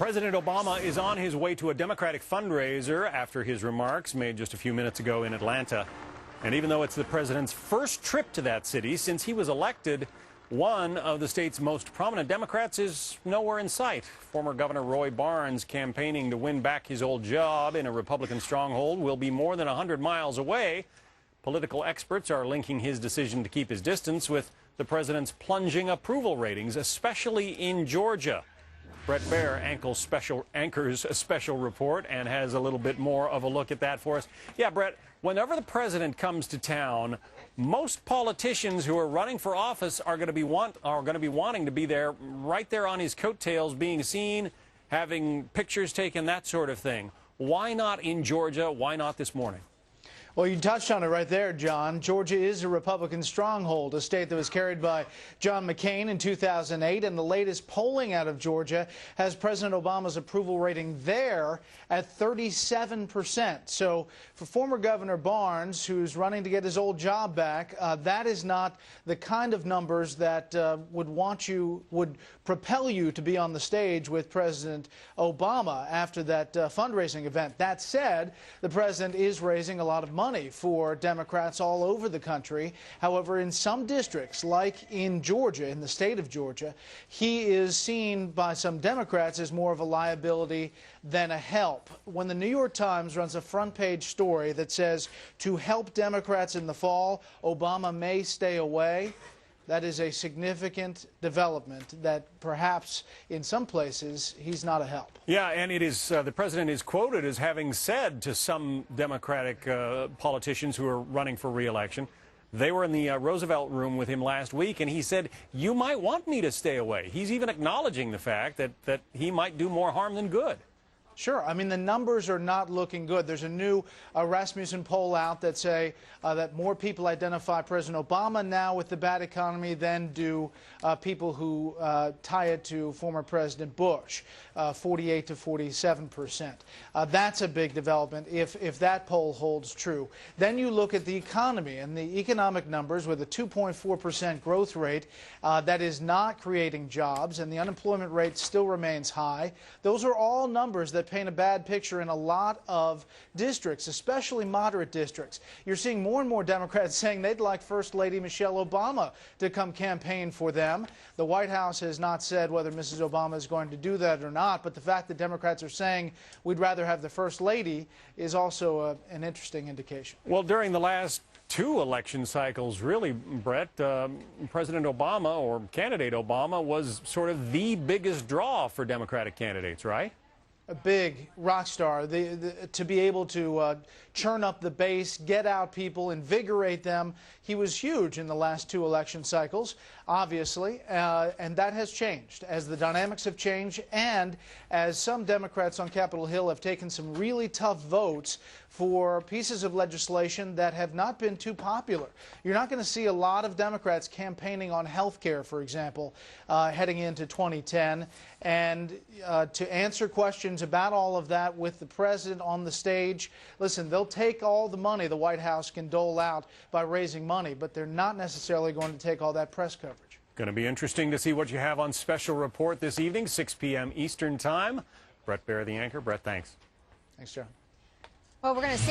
President Obama is on his way to a Democratic fundraiser after his remarks made just a few minutes ago in Atlanta. And even though it's the president's first trip to that city since he was elected, one of the state's most prominent Democrats is nowhere in sight. Former Governor Roy Barnes, campaigning to win back his old job in a Republican stronghold, will be more than 100 miles away. Political experts are linking his decision to keep his distance with the president's plunging approval ratings, especially in Georgia. Bret Baier anchors a special report and has a little bit more of a look at that for us. Yeah, Bret, whenever the president comes to town, most politicians who are running for office are going to be wanting to be there, right there on his coattails, being seen, having pictures taken, that sort of thing. Why not in Georgia? Why not this morning? Well, you touched on it right there, John. Georgia is a Republican stronghold, a state that was carried by John McCain in 2008, and the latest polling out of Georgia has President Obama's approval rating there at 37%. So for former Governor Barnes, who's running to get his old job back, that is not the kind of numbers that would propel you to be on the stage with President Obama after that fundraising event. That said, the president is raising a lot of money for Democrats all over the country. However, in some districts, like in Georgia, in the state of Georgia, he is seen by some Democrats as more of a liability than a help. When the New York Times runs a front-page story that says, to help Democrats in the fall, Obama may stay away, that is a significant development that perhaps in some places he's not a help. Yeah, and it is the president is quoted as having said to some Democratic politicians who are running for re-election, they were in the Roosevelt room with him last week, and he said, you might want me to stay away. He's even acknowledging the fact that he might do more harm than good. Sure. I mean, the numbers are not looking good. There's a new Rasmussen poll out that say that more people identify President Obama now with the bad economy than do people who tie it to former President Bush, 48 to 47%. That's a big development if that poll holds true. Then you look at the economy and the economic numbers with a 2.4% growth rate that is not creating jobs, and the unemployment rate still remains high. Those are all numbers that paint a bad picture in a lot of districts, especially moderate districts. You're seeing more and more Democrats saying they'd like First Lady Michelle Obama to come campaign for them. The White House has not said whether Mrs. Obama is going to do that or not, but the fact that Democrats are saying we'd rather have the First Lady is also an interesting indication. Well, during the last two election cycles, really, Bret, President Obama, or candidate Obama, was sort of the biggest draw for Democratic candidates, right? A big rock star, to be able to churn up the base, get out people, invigorate them. He was huge in the last two election cycles, obviously, and that has changed as the dynamics have changed and as some Democrats on Capitol Hill have taken some really tough votes for pieces of legislation that have not been too popular. You're not going to see a lot of Democrats campaigning on health care, for example, heading into 2010. And to answer questions about all of that with the president on the stage, listen, they'll take all the money the White House can dole out by raising money, but they're not necessarily going to take all that press coverage. Going to be interesting to see what you have on Special Report this evening, 6 p.m. Eastern Time. Bret Baier, the anchor. Bret, thanks. Thanks, John. Well, we're going to see